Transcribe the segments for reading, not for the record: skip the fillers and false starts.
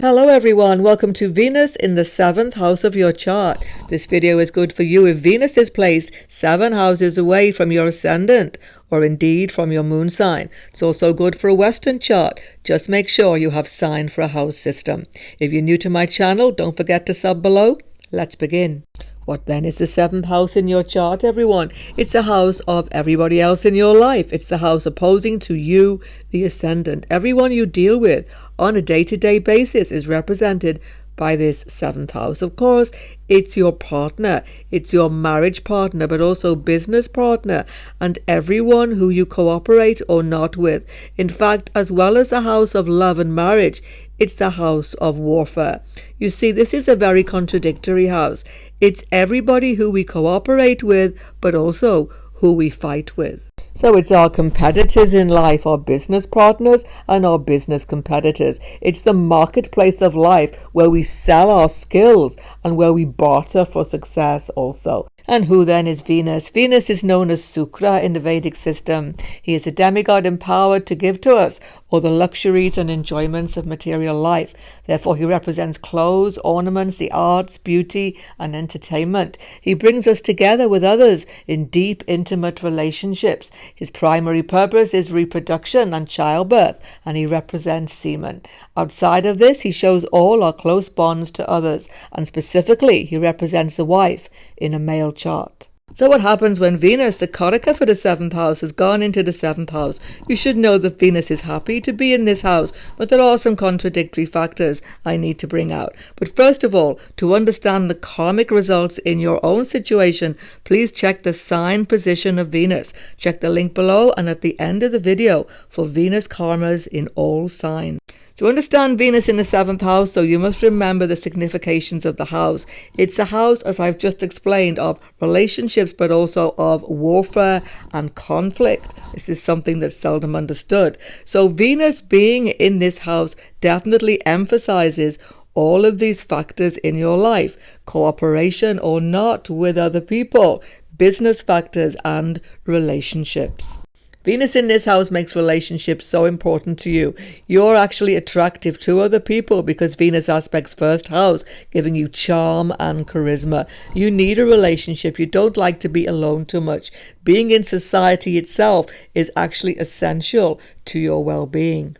Hello everyone, welcome to Venus in the 7th house of your chart. This video is good for you if Venus is placed 7 houses away from your ascendant, or indeed from your moon sign. It's also good for a Western chart. Just make sure you have sign for a house system. If you're new to my channel, don't forget to sub below. Let's begin. What then is the 7th house in your chart, everyone? It's a house of everybody else in your life. It's the house opposing to you, the ascendant. Everyone you deal with on a day-to-day basis is represented by this 7th house. Of course, it's your partner, it's your marriage partner, but also business partner, and everyone who you cooperate or not with. In fact, as well as the house of love and marriage, it's the house of warfare. You see, this is a very contradictory house. It's everybody who we cooperate with, but also who we fight with. So it's our competitors in life, our business partners and our business competitors. It's the marketplace of life where we sell our skills and where we barter for success also. And who then is Venus? Venus is known as Sukra in the Vedic system. He is a demigod empowered to give to us all the luxuries and enjoyments of material life. Therefore, he represents clothes, ornaments, the arts, beauty, and entertainment. He brings us together with others in deep, intimate relationships. His primary purpose is reproduction and childbirth, and he represents semen. Outside of this, he shows all our close bonds to others, and specifically, he represents the wife in a male chart. So what happens when Venus, the Karaka for the 7th house, has gone into the 7th house? You should know that Venus is happy to be in this house, but there are some contradictory factors I need to bring out. But first of all, to understand the karmic results in your own situation, please check the sign position of Venus. Check the link below and at the end of the video for Venus karmas in all signs. To understand Venus in the 7th house, so you must remember the significations of the house. It's a house, as I've just explained, of relationships, but also of warfare and conflict. This is something that's seldom understood. So Venus being in this house definitely emphasizes all of these factors in your life: cooperation or not with other people, business factors, and relationships. Venus in this house makes relationships so important to you. You're actually attractive to other people because Venus aspects first house, giving you charm and charisma. You need a relationship. You don't like to be alone too much. Being in society itself is actually essential to your well-being.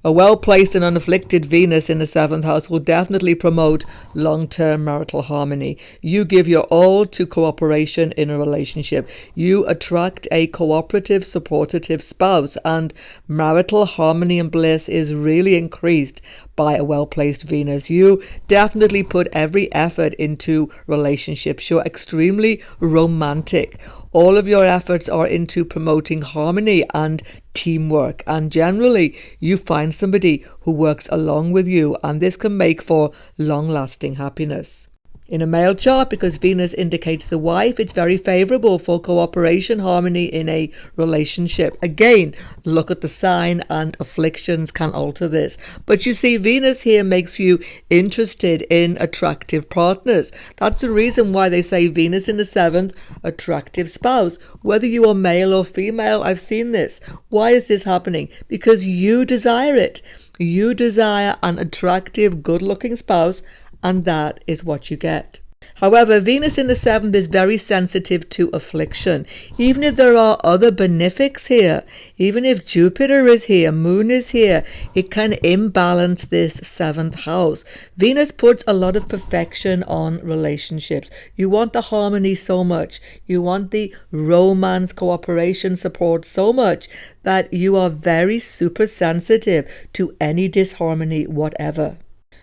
A well-placed and unafflicted Venus in the 7th house will definitely promote long-term marital harmony. You give your all to cooperation in a relationship. You attract a cooperative, supportive spouse, and marital harmony and bliss is really increased by a well-placed Venus. You definitely put every effort into relationships. You're extremely romantic. All of your efforts are into promoting harmony and teamwork, and generally you find somebody who works along with you, and this can make for long-lasting happiness. In a male chart, because Venus indicates the wife, it's very favorable for cooperation, harmony in a relationship. Again, look at the sign, and afflictions can alter this. But you see, Venus here makes you interested in attractive partners. That's the reason why they say Venus in the 7th, attractive spouse. Whether you are male or female, I've seen this. Why is this happening? Because you desire it. You desire an attractive, good-looking spouse, and that is what you get. However, Venus in the 7th is very sensitive to affliction. Even if there are other benefics here, even if Jupiter is here, Moon is here, it can imbalance this 7th house. Venus puts a lot of perfection on relationships. You want the harmony so much. You want the romance, cooperation, support so much that you are very super sensitive to any disharmony, whatever.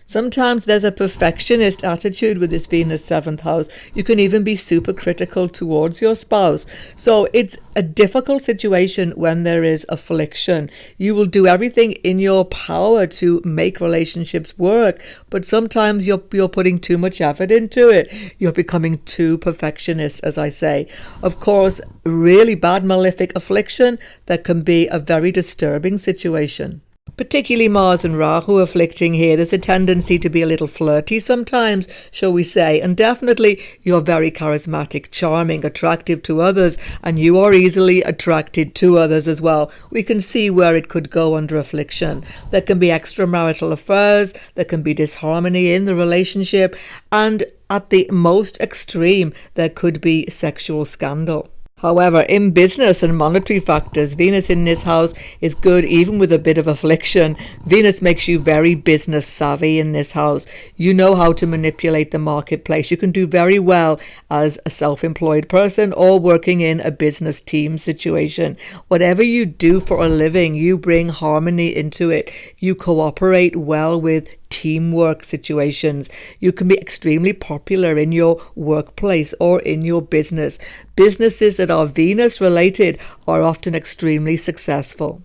Sometimes there's a perfectionist attitude with this Venus 7th house. You can even be super critical towards your spouse. So it's a difficult situation when there is affliction. You will do everything in your power to make relationships work, but sometimes you're putting too much effort into it. You're becoming too perfectionist, as I say. Of course, really bad malefic affliction, that can be a very disturbing situation. Particularly Mars and Rahu afflicting here. There's a tendency to be a little flirty sometimes, shall we say, and definitely you're very charismatic, charming, attractive to others, and you are easily attracted to others as well. We can see where it could go under affliction. There can be extramarital affairs, there can be disharmony in the relationship, and at the most extreme, there could be sexual scandal. However, in business and monetary factors, Venus in this house is good even with a bit of affliction. Venus makes you very business savvy in this house. You know how to manipulate the marketplace. You can do very well as a self-employed person or working in a business team situation. Whatever you do for a living, you bring harmony into it. You cooperate well with teamwork situations. You can be extremely popular in your workplace or in your business. Businesses that are Venus related are often extremely successful.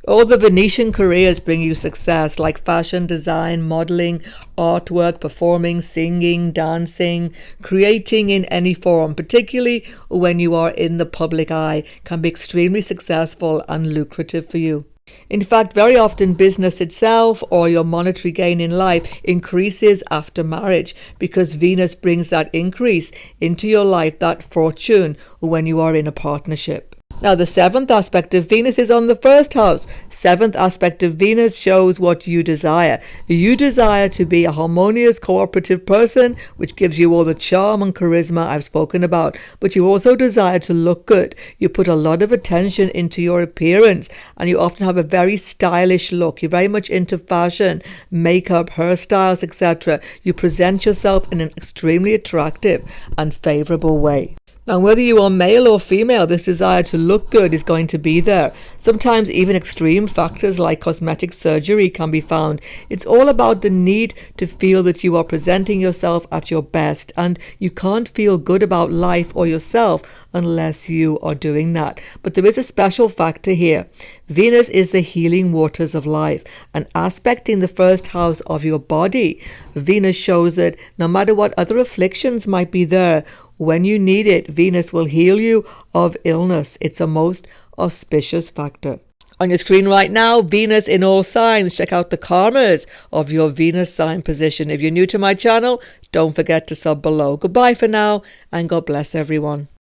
All the Venetian careers bring you success, like fashion, design, modeling, artwork, performing, singing, dancing, creating in any form, particularly when you are in the public eye, can be extremely successful and lucrative for you. In fact, very often business itself or your monetary gain in life increases after marriage because Venus brings that increase into your life, that fortune, when you are in a partnership. Now, the seventh aspect of Venus is on the first house. Seventh aspect of Venus shows what you desire. You desire to be a harmonious, cooperative person, which gives you all the charm and charisma I've spoken about. But you also desire to look good. You put a lot of attention into your appearance, and you often have a very stylish look. You're very much into fashion, makeup, hairstyles, etc. You present yourself in an extremely attractive and favorable way. Now, whether you are male or female, this desire to look good is going to be there. Sometimes even extreme factors like cosmetic surgery can be found. It's all about the need to feel that you are presenting yourself at your best, and you can't feel good about life or yourself unless you are doing that. But there is a special factor here. Venus is the healing waters of life, and aspecting the first house of your body, Venus shows that no matter what other afflictions might be there, when you need it, Venus will heal you of illness. It's a most auspicious factor. On your screen right now, Venus in all signs. Check out the karmas of your Venus sign position. If you're new to my channel, don't forget to sub below. Goodbye for now, and God bless everyone.